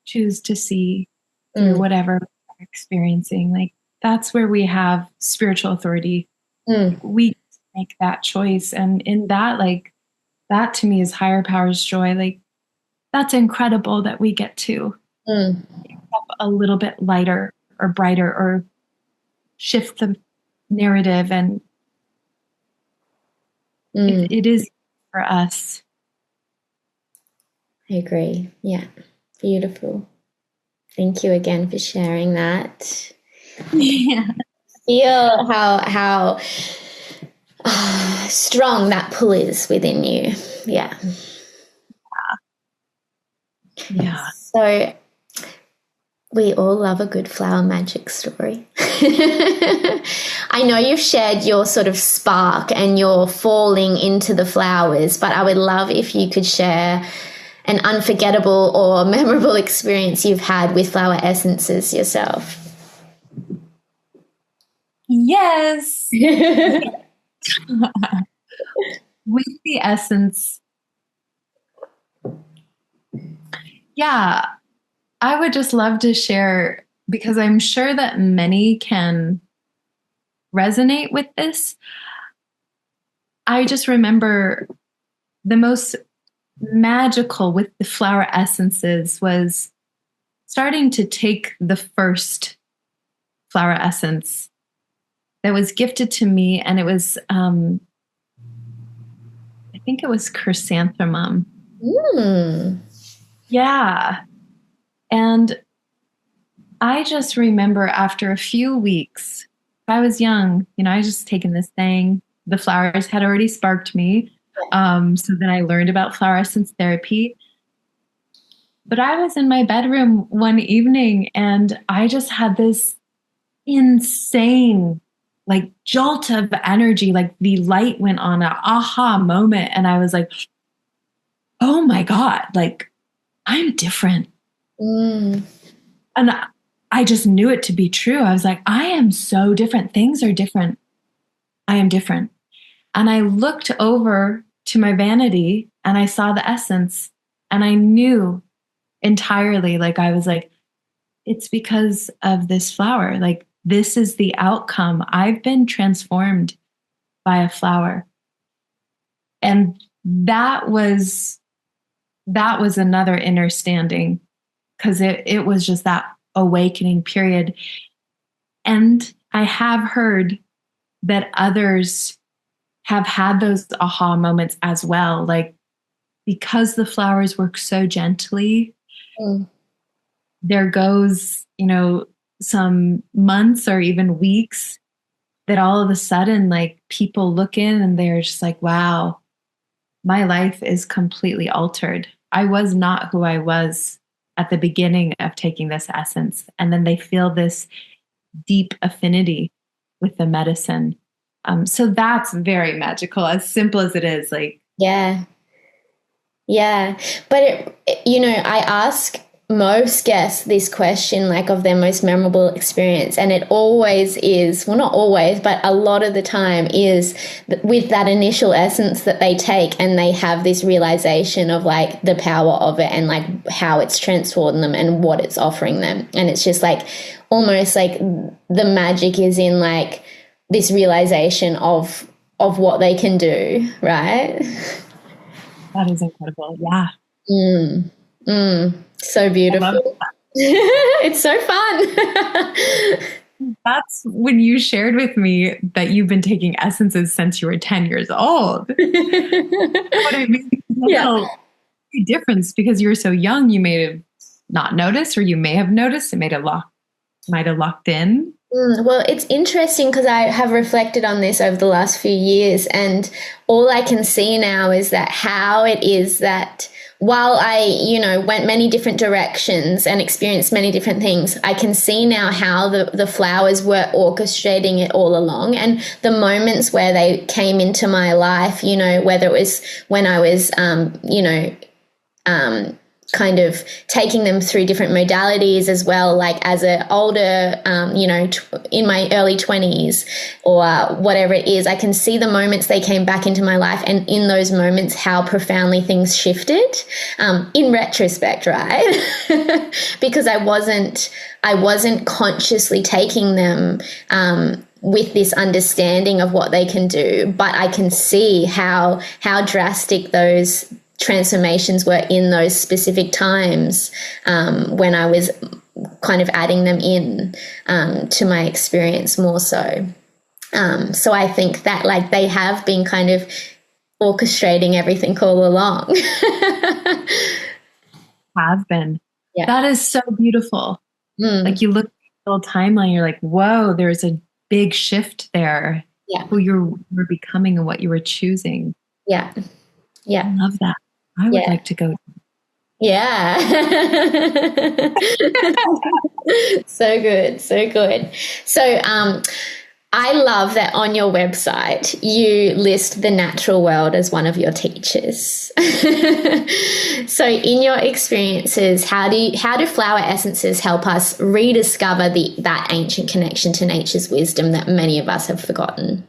choose to see through whatever we're experiencing. Like that's where we have spiritual authority. We make that choice. And in that, like that to me is higher powers joy. Like that's incredible that we get to a little bit lighter or brighter or shift the narrative. And it is for us. I agree. Yeah. Beautiful. Thank you again for sharing that. Yeah. feel how strong that pull is within you. Yeah. Yeah. So we all love a good flower magic story. I know you've shared your sort of spark and your falling into the flowers, but I would love if you could share an unforgettable or memorable experience you've had with flower essences yourself. Yes. With the essence, yeah, I would just love to share because I'm sure that many can resonate with this. I just remember the most magical with the flower essences was starting to take the first flower essence that was gifted to me, and it was I think it was chrysanthemum. Yeah. And I just remember after a few weeks, I was young, I was just taking this thing. The flowers had already sparked me. So then I learned about flower essence therapy. But I was in my bedroom one evening and I just had this insane like jolt of energy, like the light went on, an aha moment. And I was like, oh my God, like I'm different. And I just knew it to be true. I was like, I am so different. Things are different. I am different. And I looked over to my vanity and I saw the essence and I knew entirely, like, I was like, it's because of this flower. Like, this is the outcome. I've been transformed by a flower. And that was another understanding because it was just that awakening period. And I have heard that others have had those aha moments as well. Like, because the flowers work so gently, there goes, some months or even weeks that all of a sudden, like, people look in and they're just like, wow, my life is completely altered. I was not who I was at the beginning of taking this essence. And then they feel this deep affinity with the medicine. So that's very magical, as simple as it is. Like, yeah. But I ask most guests this question, like, of their most memorable experience, and it always is, well, not always, but a lot of the time is with that initial essence that they take and they have this realization of like the power of it and like how it's transformed them and what it's offering them. And it's just like almost like the magic is in like this realization of what they can do, right? that is incredible. Yeah. So beautiful. It's so fun. That's when you shared with me that you've been taking essences since you were 10 years old. What I mean, a difference because you were so young, you may have not noticed, or you may have noticed. It might have locked in. Well, it's interesting because I have reflected on this over the last few years, and all I can see now is that how it is that while I, went many different directions and experienced many different things, I can see now how the flowers were orchestrating it all along. And the moments where they came into my life, whether it was when I was, kind of taking them through different modalities as well, like as an older, in my early 20s or whatever it is, I can see the moments they came back into my life, and in those moments how profoundly things shifted in retrospect, right? Because I wasn't consciously taking them with this understanding of what they can do, but I can see how drastic those transformations were in those specific times when I was kind of adding them in to my experience more so. So I think that like they have been kind of orchestrating everything all along. Have been. Yeah. That is so beautiful. Like you look at the whole timeline, you're like, whoa, there's a big shift there. Yeah. Who you were becoming and what you were choosing. Yeah. Yeah. I love that. I would like to go. Yeah. So good. So good. So, I love that on your website you list the natural world as one of your teachers. So in your experiences, how do flower essences help us rediscover that ancient connection to nature's wisdom that many of us have forgotten?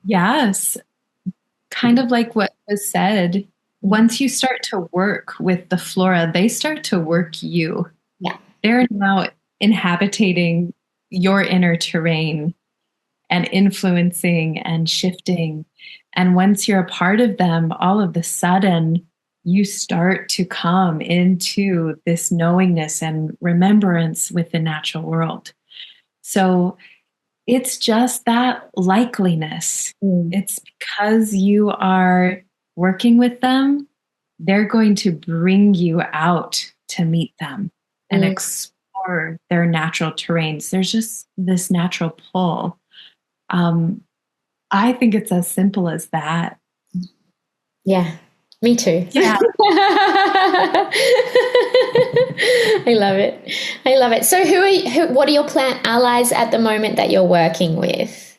Yes. Kind of like what was said, once you start to work with the flora, they start to work you. Yeah. They're now inhabiting your inner terrain and influencing and shifting. And once you're a part of them, all of a sudden, you start to come into this knowingness and remembrance with the natural world. So it's just that likeliness. It's because you are working with them, they're going to bring you out to meet them and explore their natural terrains. There's just this natural pull. I think it's as simple as that. Yeah, me too. Yeah. I love it. I love it. So what are your plant allies at the moment that you're working with?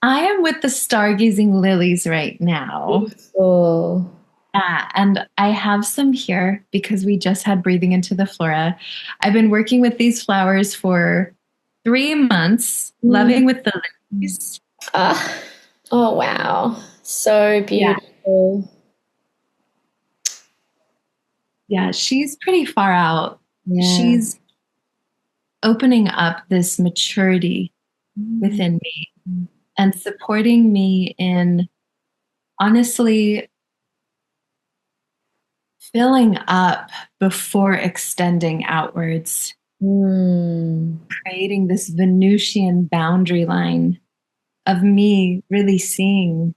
I am with the stargazing lilies right now. Oh. And I have some here because we just had breathing into the flora. I've been working with these flowers for 3 months, loving with the lilies. Oh, wow. So beautiful. Yeah, she's pretty far out. Yeah. She's opening up this maturity within me and supporting me in honestly filling up before extending outwards, creating this Venusian boundary line of me really seeing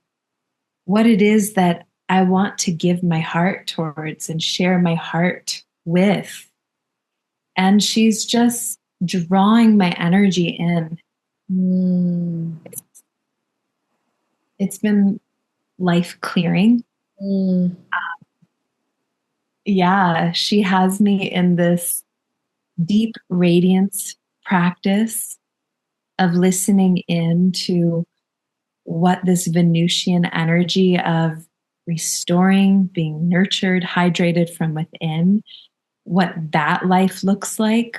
what it is that I want to give my heart towards and share my heart with. And she's just drawing my energy in. It's been life clearing. Yeah, she has me in this deep radiance practice of listening in to what this Venusian energy of restoring, being nurtured, hydrated from within, what that life looks like,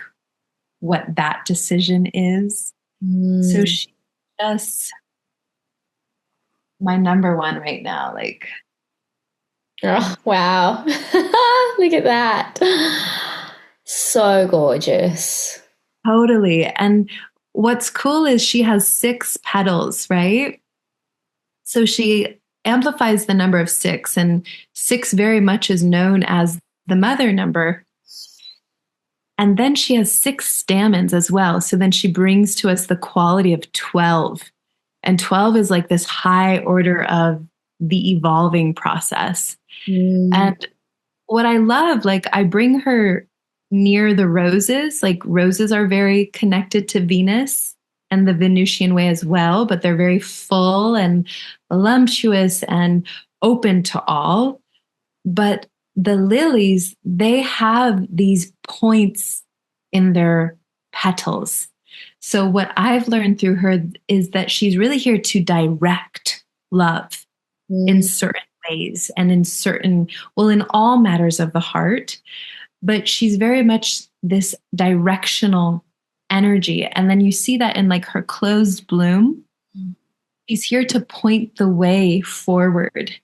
what that decision is. So she's just my number one right now. Like, oh, wow. Look at that. So gorgeous. Totally. And what's cool is she has 6 petals, right? So she amplifies the number of 6, and 6 very much is known as the mother number. And then she has 6 stamens as well. So then she brings to us the quality of 12. And 12 is like this high order of the evolving process. And what I love, like I bring her near the roses. Like roses are very connected to Venus and the Venusian way as well, but they're very full and voluptuous and open to all. But the lilies, they have these points in their petals. So what I've learned through her is that she's really here to direct love in certain ways and in all matters of the heart. But she's very much this directional energy. And then you see that in like her closed bloom. She's here to point the way forward.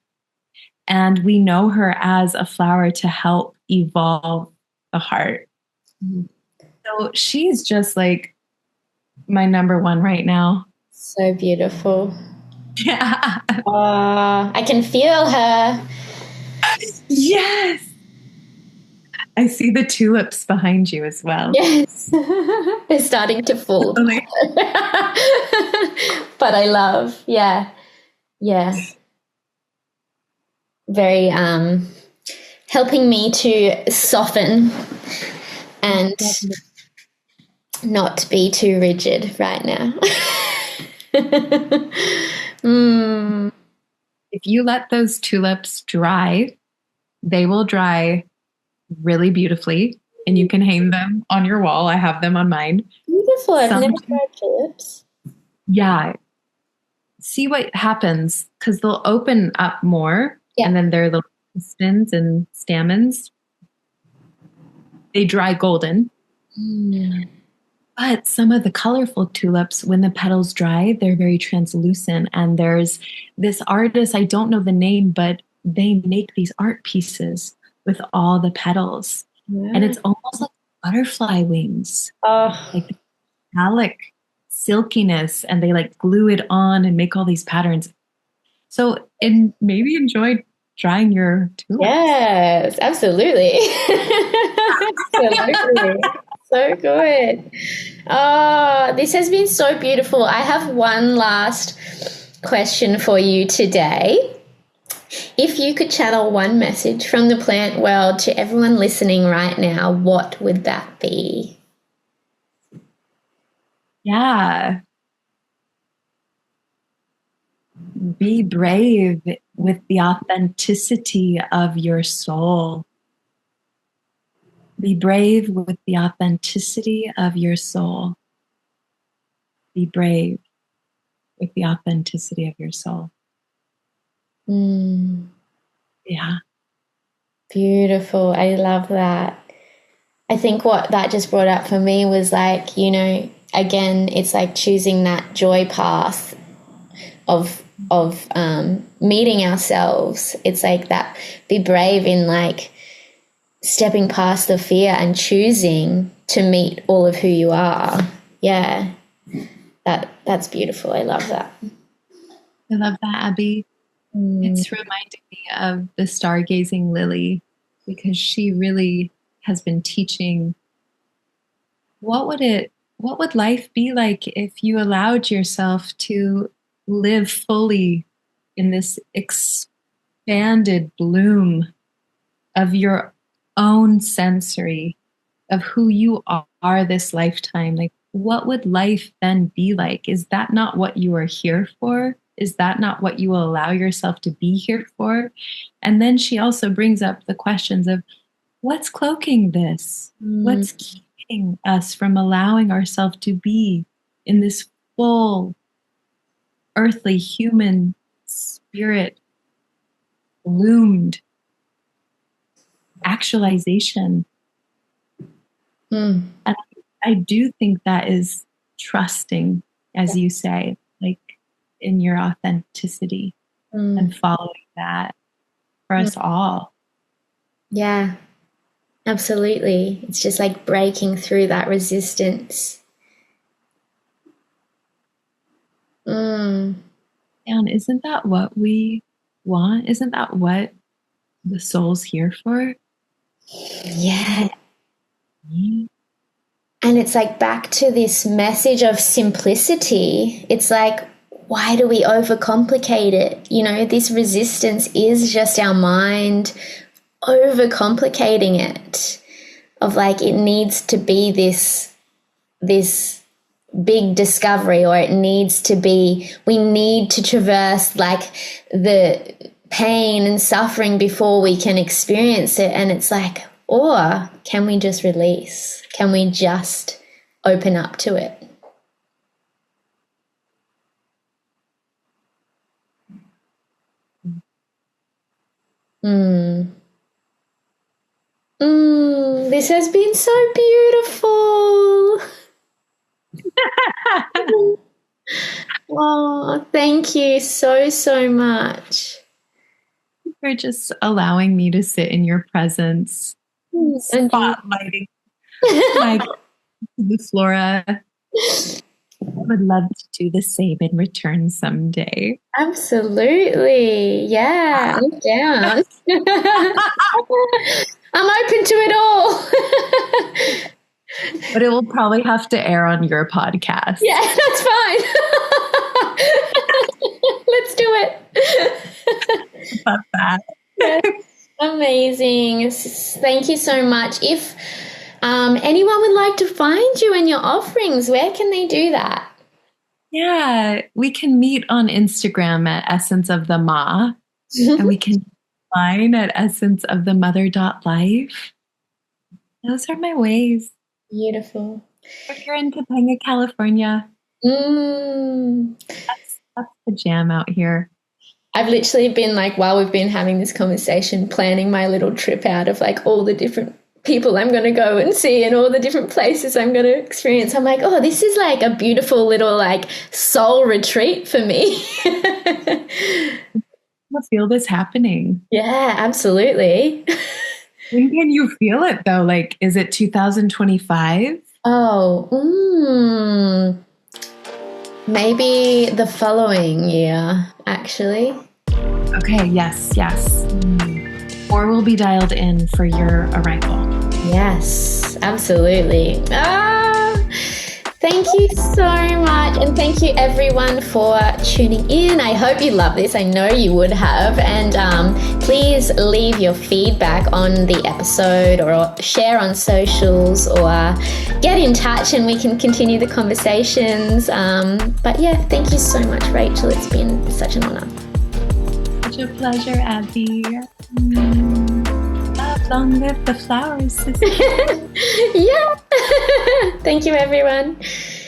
And we know her as a flower to help evolve the heart. So she's just like my number one right now. So beautiful. Yeah. I can feel her. Yes. I see the tulips behind you as well. Yes. They're starting to fall. But I love, yeah. Very helping me to soften and not be too rigid right now. If you let those tulips dry, they will dry really beautifully, and you can hang them on your wall. I have them on mine. Beautiful. I've never tried tulips. Yeah. See what happens, because they'll open up more, and then their little pistons and stamens, they dry golden. But some of the colorful tulips, when the petals dry, they're very translucent. And there's this artist, I don't know the name, but they make these art pieces with all the petals. Yeah. And it's almost like butterfly wings. Like the metallic silkiness, and they like glue it on and make all these patterns. So maybe enjoy drying your tulips. Yes, absolutely. Absolutely. So good. Oh, this has been so beautiful. I have one last question for you today. If you could channel one message from the plant world to everyone listening right now, what would that be? Yeah. Be brave with the authenticity of your soul. Be brave with the authenticity of your soul. Be brave with the authenticity of your soul. Yeah. Beautiful. I love that. I think what that just brought up for me was like, you know, again, it's like choosing that joy path of meeting ourselves. It's like that, be brave in like stepping past the fear and choosing to meet all of who you are. Yeah, that's beautiful. I love that. I love that, Abby. It's reminding me of the stargazing lily, because she really has been teaching what would life be like if you allowed yourself to live fully in this expanded bloom of your own sensory, of who you are this lifetime. Like, what would life then be like? Is that not what you are here for? Is that not what you will allow yourself to be here for? And then she also brings up the questions of what's cloaking this? What's keeping us from allowing ourselves to be in this full earthly human spirit bloomed actualization? And I do think that is trusting, as you say, like in your authenticity and following that for us all. Yeah, absolutely. It's just like breaking through that resistance. And isn't that what we want? Isn't that what the soul's here for? Yeah. And it's like back to this message of simplicity. It's like, why do we overcomplicate it? You know, this resistance is just our mind overcomplicating it, of like it needs to be this big discovery, or it needs to be, we need to traverse like the pain and suffering before we can experience it. And it's like, or can we just release? Can we just open up to it? This has been so beautiful. Oh, thank you so much for just allowing me to sit in your presence, spotlighting the Flora. I would love to do the same in return someday. Absolutely. Yeah, I'm down. I'm open to it all. But it will probably have to air on your podcast. Yeah, that's fine. Let's do it. Love that. Yes. Amazing. Thank you so much. If Anyone would like to find you and your offerings, where can they do that? Yeah, we can meet on Instagram at Essence of the Ma, and we can line at essenceofthemother.life. Those are my ways. Beautiful. If you're in Topanga, California, that's the jam out here. I've literally been like, while we've been having this conversation, planning my little trip out of like all the different people I'm going to go and see and all the different places I'm going to experience. I'm like, oh, this is like a beautiful little like soul retreat for me. I feel this happening. Yeah, absolutely. When can you feel it though? Like, is it 2025? Oh, maybe the following year, actually. Okay, yes. Or we'll be dialed in for your arrival. Yes, absolutely. Thank you so much. And thank you everyone for tuning in. I hope you love this. I know you would have. And please leave your feedback on the episode or share on socials or get in touch and we can continue the conversations. But yeah, thank you so much, Rachel. It's been such an honor. Such a pleasure, Abby. Long live the flowers, sister. Yeah. Thank you, everyone.